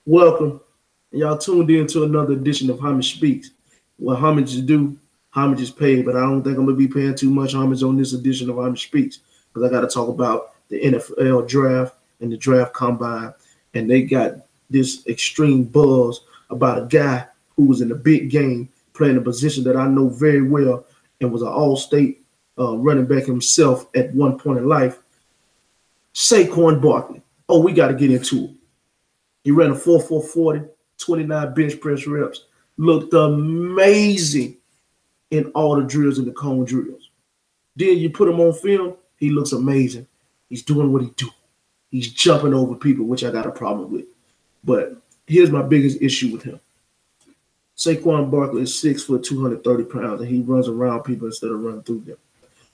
Welcome. Y'all tuned in to another edition of Homage Speaks. What homage is due, homage is paid, but I don't think I'm going to be paying too much homage on this edition of Homage Speaks because I got to talk about the NFL draft and the draft combine. And they got this extreme buzz about a guy who was in a big game playing a position that I know very well and was an all state running back himself at one point in life, Saquon Barkley. Oh, we got to get into it. He ran a 4.40, 29 bench press reps. Looked amazing in all the drills and the cone drills. Then you put him on film, he looks amazing. He's doing what he do. He's jumping over people, which I got a problem with. But here's my biggest issue with him. Saquon Barkley is 6 foot, 230 pounds, and he runs around people instead of running through them.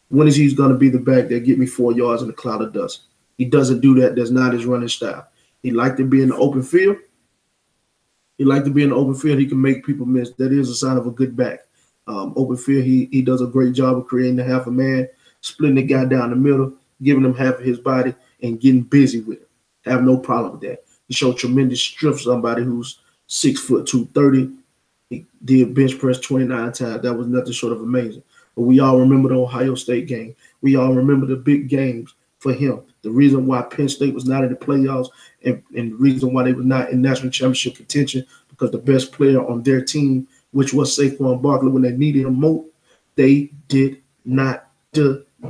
When is he going to be the back that get me 4 yards in a cloud of dust? He doesn't do that. That's not his running style. He liked to be in the open field. He liked to be in the open field. He can make people miss. That is a sign of a good back. Open field, he does a great job of creating the half a man, splitting the guy down the middle, giving him half of his body, and getting busy with it. I have no problem with that. He showed tremendous strength. Somebody who's 6 foot 230. He did bench press 29 times. That was nothing short of amazing. But we all remember the Ohio State game. We all remember the big games for him. The reason why Penn State was not in the playoffs and the reason why they were not in national championship contention, because the best player on their team, which was Saquon Barkley, when they needed him most, they did not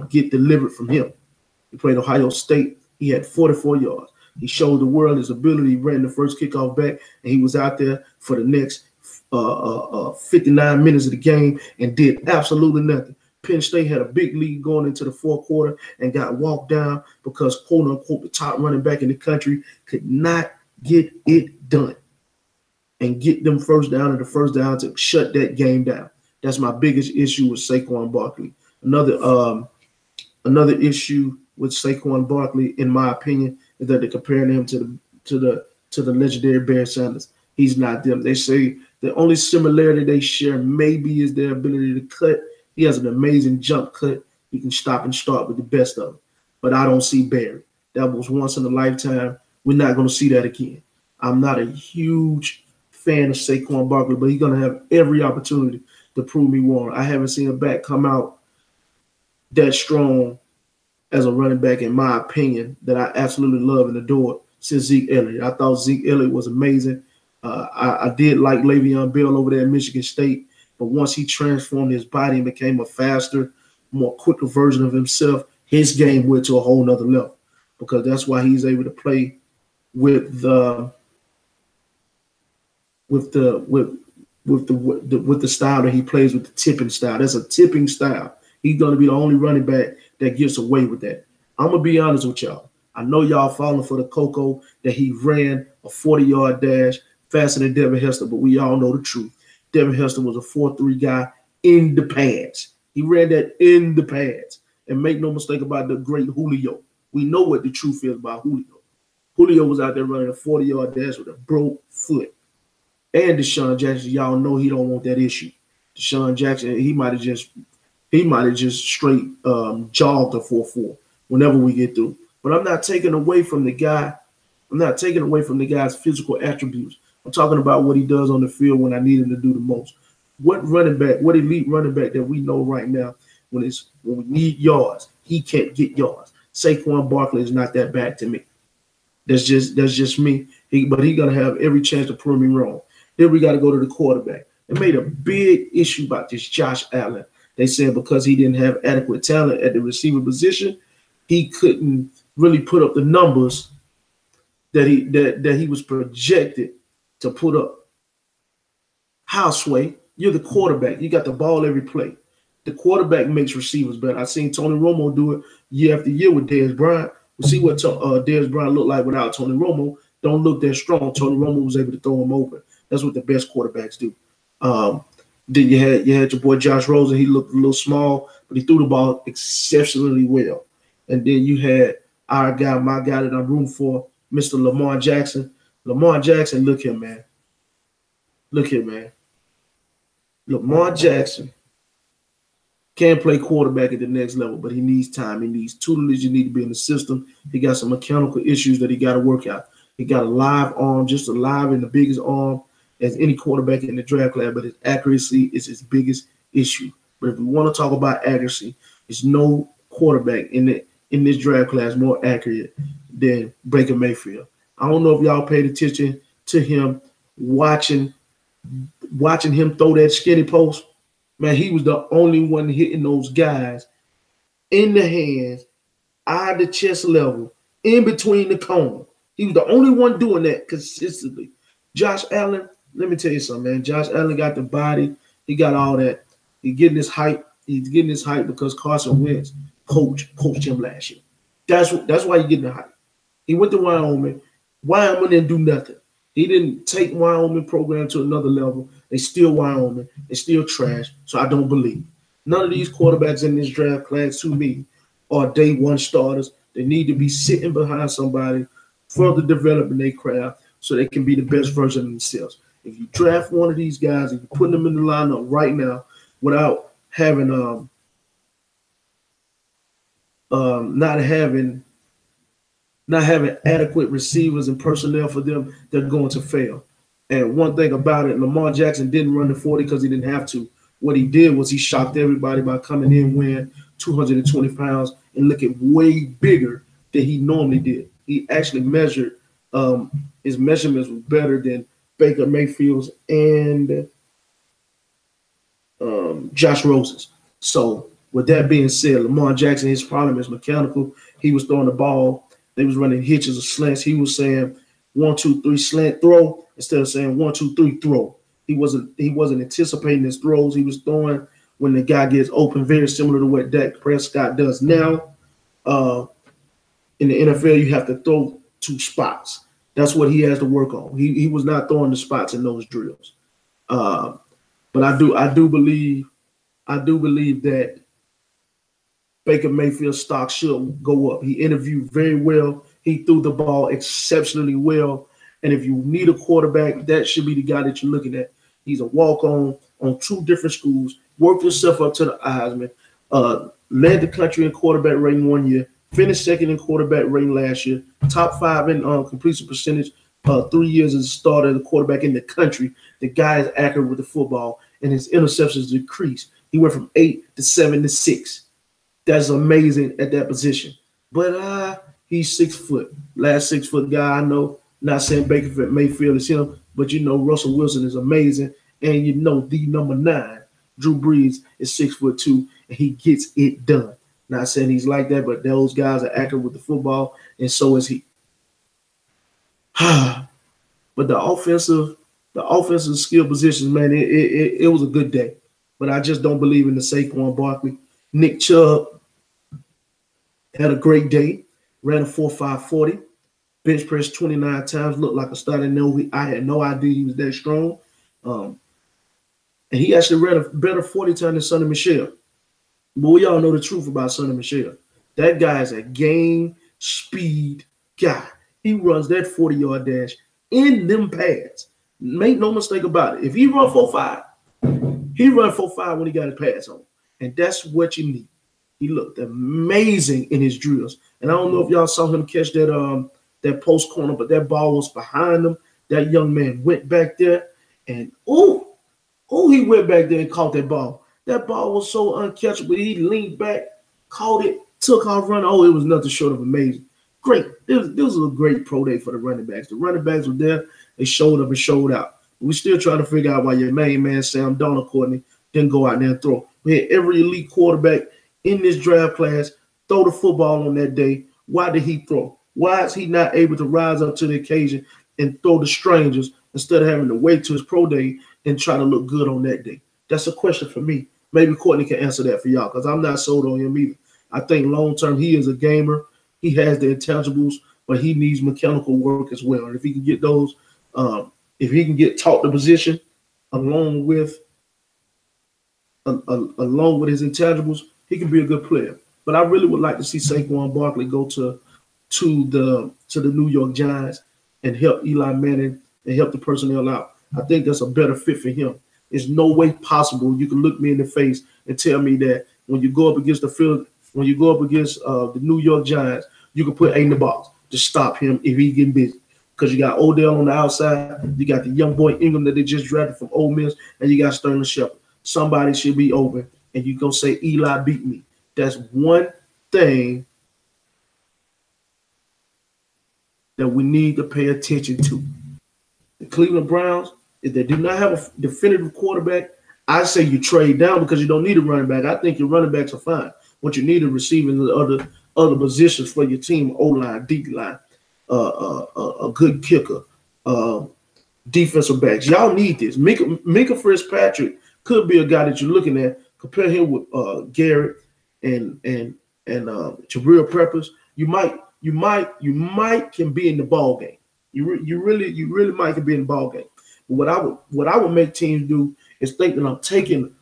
get delivered from him. He played Ohio State. He had 44 yards. He showed the world his ability. He ran the first kickoff back, and he was out there for the next 59 minutes of the game and did absolutely nothing. Penn State had a big lead going into the fourth quarter and got walked down because, quote unquote, the top running back in the country could not get it done and get them first down and the first down to shut that game down. That's my biggest issue with Saquon Barkley. Another issue with Saquon Barkley, in my opinion, is that they're comparing him to the legendary Barry Sanders. He's not them. They say the only similarity they share maybe is their ability to cut. He has an amazing jump cut. He can stop and start with the best of them. But I don't see Barry. That was once in a lifetime. We're not going to see that again. I'm not a huge fan of Saquon Barkley, but he's going to have every opportunity to prove me wrong. I haven't seen a back come out that strong as a running back, in my opinion, that I absolutely love and adore since Zeke Elliott. I thought Zeke Elliott was amazing. I did like Le'Veon Bell over there at Michigan State. But once he transformed his body and became a faster, more quicker version of himself, his game went to a whole nother level, because that's why he's able to play with the style that he plays with, the tipping style. That's a tipping style. He's going to be the only running back that gets away with that. I'm going to be honest with y'all. I know y'all falling for the cocoa that he ran a 40-yard dash faster than Devin Hester, but we all know the truth. Devin Hester was a 4.3 guy in the pads. He ran that in the pads. And make no mistake about the great Julio. We know what the truth is about Julio. Julio was out there running a 40-yard dash with a broke foot. And Deshaun Jackson, y'all know he don't want that issue. Deshaun Jackson, he might have just straight jogged a 4.4 whenever we get through. But I'm not taking away from the guy. I'm not taking away from the guy's physical attributes. I'm talking about what he does on the field when I need him to do the most. What elite running back that we know right now, when we need yards, he can't get yards. Saquon Barkley is not that back to me. That's just me. But he's gonna have every chance to prove me wrong. Then we got to go to the quarterback. They made a big issue about this Josh Allen. They said because he didn't have adequate talent at the receiver position, he couldn't really put up the numbers that he was projected to put up. Houseway, you're the quarterback. You got the ball every play. The quarterback makes receivers better. I've seen Tony Romo do it year after year with Dez Bryant. We'll see what Dez Bryant looked like without Tony Romo. Don't look that strong. Tony Romo was able to throw him open. That's what the best quarterbacks do. Then you had your boy Josh Rosen. He looked a little small, but he threw the ball exceptionally well. And then you had my guy that I'm rooting for, Mr. Lamar Jackson. Lamar Jackson, look here, man. Lamar Jackson can play quarterback at the next level, but he needs time. He needs tutelage. He needs to be in the system. He got some mechanical issues that he got to work out. He got a live arm, just a live and the biggest arm as any quarterback in the draft class, but his accuracy is his biggest issue. But if we want to talk about accuracy, there's no quarterback in this draft class more accurate than Baker Mayfield. I don't know if y'all paid attention to him watching him throw that skinny post. Man, he was the only one hitting those guys in the hands, eye to chest level, in between the cone. He was the only one doing that consistently. Josh Allen, let me tell you something, man. Josh Allen got the body. He got all that. He's getting his hype. He's getting his hype because Carson Wentz coached him last year. That's why he's getting the hype. He went to Wyoming. Wyoming didn't do nothing. He didn't take Wyoming program to another level. They still Wyoming. They still trash. So I don't believe. None of these quarterbacks in this draft class, to me, are day one starters. They need to be sitting behind somebody, further developing their craft so they can be the best version of themselves. If you draft one of these guys and you put them in the lineup right now without having not having adequate receivers and personnel for them, they're going to fail. And one thing about it, Lamar Jackson didn't run the 40 because he didn't have to. What he did was he shocked everybody by coming in weighing 220 pounds and looking way bigger than he normally did. He actually measured, his measurements were better than Baker Mayfield's and Josh Rosen's. So with that being said, Lamar Jackson, his problem is mechanical. He was throwing the ball. They was running hitches or slants. He was saying 1, 2, 3 slant throw instead of saying 1, 2, 3 throw. He wasn't anticipating his throws. He was throwing when the guy gets open, very similar to what Dak Prescott does now. In the NFL, you have to throw 2 spots. That's what he has to work on. He was not throwing the spots in those drills. But I do believe that Baker Mayfield's stock should go up. He interviewed very well. He threw the ball exceptionally well. And if you need a quarterback, that should be the guy that you're looking at. He's a walk-on 2 different schools, worked himself up to the Heisman, led the country in quarterback rating 1 year, finished second in quarterback rating last year, top 5 in completion percentage 3 years as a starter, the quarterback in the country. The guy is accurate with the football, and his interceptions decreased. He went from 8 to 7 to 6. That's amazing at that position. But he's 6 foot. Last 6 foot guy I know. Not saying Baker Mayfield is him, but you know Russell Wilson is amazing. And you know the number 9, Drew Brees, is 6'2", and he gets it done. Not saying he's like that, but those guys are accurate with the football, and so is he. But the offensive skill positions, man, it was a good day. But I just don't believe in the Saquon Barkley. Nick Chubb had a great day, ran a 4.5 40, bench pressed 29 times, looked like a starter. I had no idea he was that strong. And he actually ran a better 40 time than Sonny Michel. But we all know the truth about Sonny Michel. That guy is a game speed guy. He runs that 40-yard dash in them pads. Make no mistake about it. If he run 4.5, he run 4.5 when he got his pads on. And that's what you need. He looked amazing in his drills. And I don't know if y'all saw him catch that post corner, but that ball was behind him. That young man went back there and he went back there and caught that ball. That ball was so uncatchable. He leaned back, caught it, took off running. Oh, it was nothing short of amazing. Great. This was a great pro day for the running backs. The running backs were there. They showed up and showed out. We're still trying to figure out why your main man, Sam Darnold, Courtney, didn't go out there and throw. We had every elite quarterback in this draft class throw the football on that day. Why did he throw? Why is he not able to rise up to the occasion and throw to strangers instead of having to wait to his pro day and try to look good on that day? That's a question for me. Maybe Courtney can answer that for y'all because I'm not sold on him either. I think long-term he is a gamer. He has the intangibles, but he needs mechanical work as well. And if he can get those, if he can get taught the position along with his intangibles, he can be a good player. But I really would like to see Saquon Barkley go to the New York Giants and help Eli Manning and help the personnel out. I think that's a better fit for him. There's no way possible you can look me in the face and tell me that when you go up against the New York Giants, you can put 8 in the box to stop him if he getting busy. because you got Odell on the outside, you got the young boy Ingram that they just drafted from Ole Miss, and you got Sterling Shepard. Somebody should be open, and you gonna say Eli beat me. That's one thing that we need to pay attention to. The Cleveland Browns, if they do not have a definitive quarterback, I say you trade down because you don't need a running back. I think your running backs are fine. What you need is receiving the other positions for your team: O-line, D-line, a good kicker, defensive backs. Y'all need this. Minka Fitzpatrick could be a guy that you're looking at. Compare him with Garrett and Jabril Peppers. You might can be in the ball game. You really might can be in the ball game. But what I would make teams do is think that I'm taking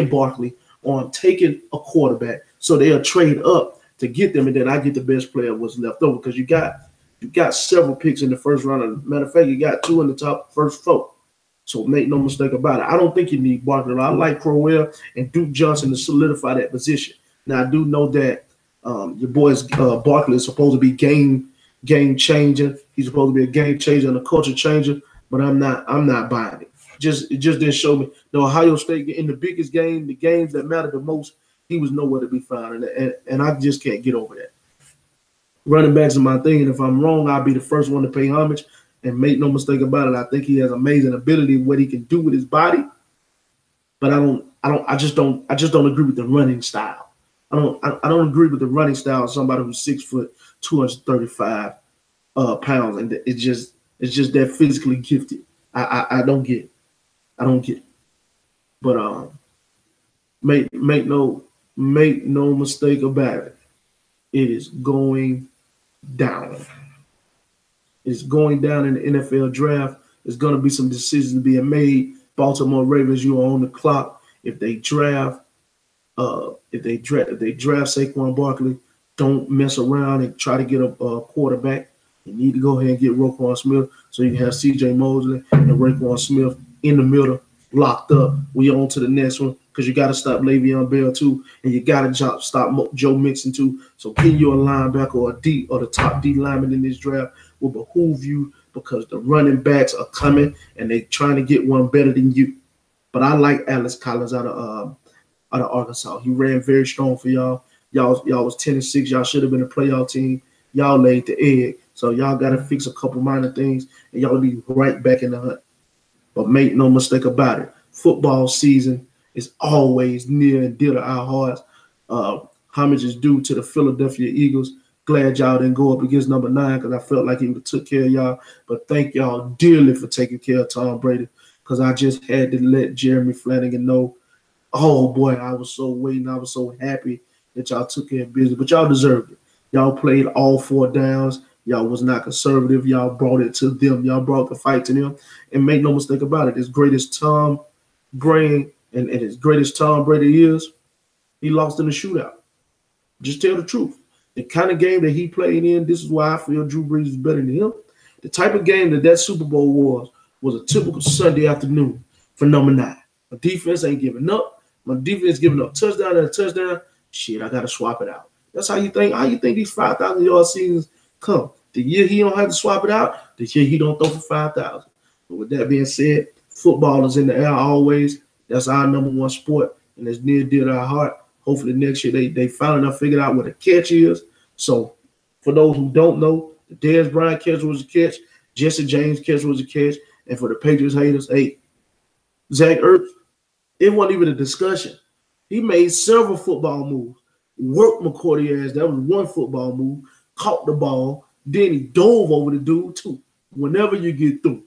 Barkley or I'm taking a quarterback, so they'll trade up to get them, and then I get the best player what's left over, because you got several picks in the first round. Matter of fact, you got 2 in the top first 4. So make no mistake about it. I don't think you need Barkley. I like Crowell and Duke Johnson to solidify that position. Now I do know that your boy's Barkley is supposed to be game changer. He's supposed to be a game changer and a culture changer, but I'm not buying it. It just didn't show me. The Ohio State in the biggest game, the games that matter the most, he was nowhere to be found, and I just can't get over that. Running backs are my thing, and if I'm wrong, I'll be the first one to pay homage. And make no mistake about it, I think he has amazing ability, what he can do with his body. But I just don't agree with the running style. I don't agree with the running style of somebody who's 6 foot, 235 pounds, and it's just that physically gifted. I don't get it. I don't get it. But make no mistake about it. It is going down. It's going down in the NFL draft. There's going to be some decisions being made. Baltimore Ravens, you are on the clock. If they draft Saquon Barkley, don't mess around and try to get a quarterback. You need to go ahead and get Roquan Smith so you can have C.J. Mosley and Raekwon Smith in the middle, locked up. We on to the next one, because you got to stop Le'Veon Bell too, and you got to stop Joe Mixon too. So getting you a linebacker or the top D lineman in this draft will behoove you, because the running backs are coming and they're trying to get one better than you. But I like Alex Collins out of Arkansas. He ran very strong for y'all. Y'all was 10-6. Y'all should have been a playoff team. Y'all laid the egg. So y'all got to fix a couple minor things, and y'all be right back in the hunt. But make no mistake about it, football season is always near and dear to our hearts. Homage is due to the Philadelphia Eagles. Glad y'all didn't go up against number 9, because I felt like he would have took care of y'all. But thank y'all dearly for taking care of Tom Brady, because I just had to let Jeremy Flanagan know, oh, boy, I was so waiting. I was so happy that y'all took care of business. But y'all deserved it. Y'all played all 4 downs. Y'all was not conservative. Y'all brought it to them. Y'all brought the fight to them. And make no mistake about it, as great as Tom Brady and as great as Tom Brady is, he lost in the shootout. Just tell the truth. The kind of game that he played in, this is why I feel Drew Brees is better than him. The type of game that Super Bowl was a typical Sunday afternoon for number 9. My defense ain't giving up. My defense giving up touchdown and a touchdown. Shit, I got to swap it out. That's how you think. How you think these 5,000-yard seasons come? The year he don't have to swap it out, the year he don't throw for 5,000. But with that being said, football is in the air always. That's our number 1 sport, and it's near dear to our heart. Hopefully next year they finally figured out what a catch is. So for those who don't know, the Dez Bryant catch was a catch, Jesse James catch was a catch, and for the Patriots haters, hey, Zach Ertz, it wasn't even a discussion. He made several football moves. Worked McCourty ass. That was one football move. Caught the ball. Then he dove over the dude too. Whenever you get through,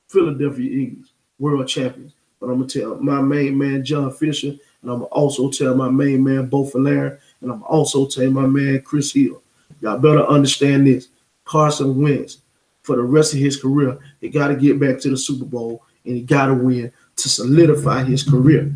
Philadelphia Eagles, world champions. But I'm going to tell my main man, John Fisher, and I'm going to also tell my main man, Bo Falair, and I'm also tell my man, Chris Hill. Y'all better understand this. Carson Wentz, for the rest of his career, he got to get back to the Super Bowl, and he got to win to solidify his career.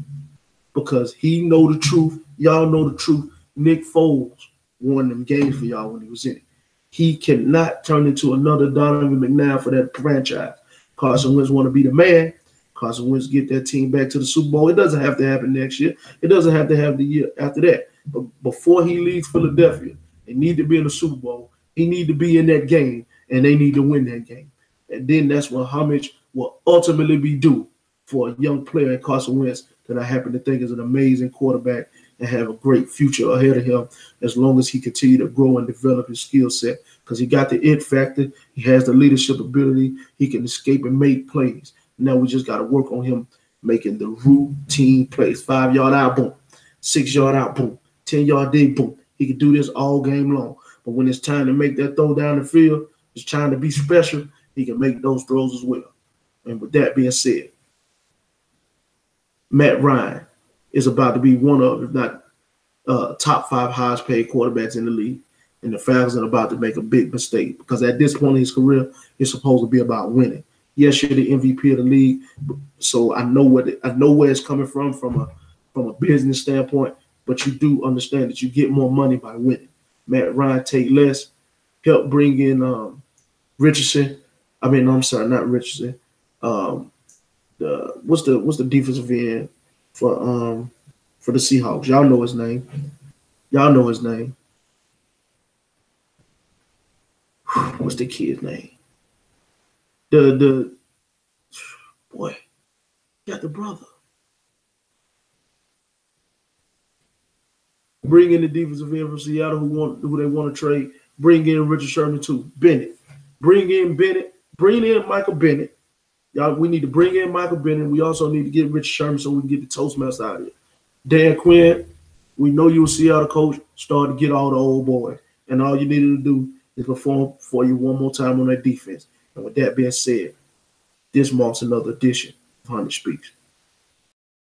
Because he know the truth. Y'all know the truth. Nick Foles won them games for y'all when he was in it. He cannot turn into another Donovan McNabb for that franchise. Carson Wentz want to be the man. Carson Wentz get that team back to the Super Bowl. It doesn't have to happen next year. It doesn't have to have the year after that. But before he leaves Philadelphia, they need to be in the Super Bowl. He need to be in that game. and they need to win that game. And then that's what homage will ultimately be due for a young player in Carson Wentz that I happen to think is an amazing quarterback and have a great future ahead of him as long as he continue to grow and develop his skill set, because he got the it factor. He has the leadership ability. He can escape and make plays. Now we just got to work on him making the routine plays. 5-yard out, boom. 6-yard out, boom. 10-yard dig, boom. He can do this all game long. But when it's time to make that throw down the field, it's trying to be special, he can make those throws as well. And with that being said, Matt Ryan is about to be one of, if not top 5 highest paid quarterbacks in the league. And the Falcons are about to make a big mistake, because at this point in his career, it's supposed to be about winning. Yes, you're the MVP of the league, so I know where it's coming from a business standpoint, but you do understand that you get more money by winning. Matt Ryan take less, help bring in Richardson. I mean, I'm sorry, not Richardson. What's the defensive end for the Seahawks? Y'all know his name. What's the kid's name? The boy, got the brother. Bring in the defensive end from Seattle who they want to trade. Bring in Richard Sherman too. Bennett. Bring in Bennett. Bring in Michael Bennett. Y'all, we need to bring in Michael Bennett. We also need to get Richard Sherman so we can get the Toastmasters out of here. Dan Quinn, we know you're a Seattle coach. Start to get all the old boys. And all you needed to do is perform for you one more time on that defense. And with that being said, this marks another edition of 100 Speaks.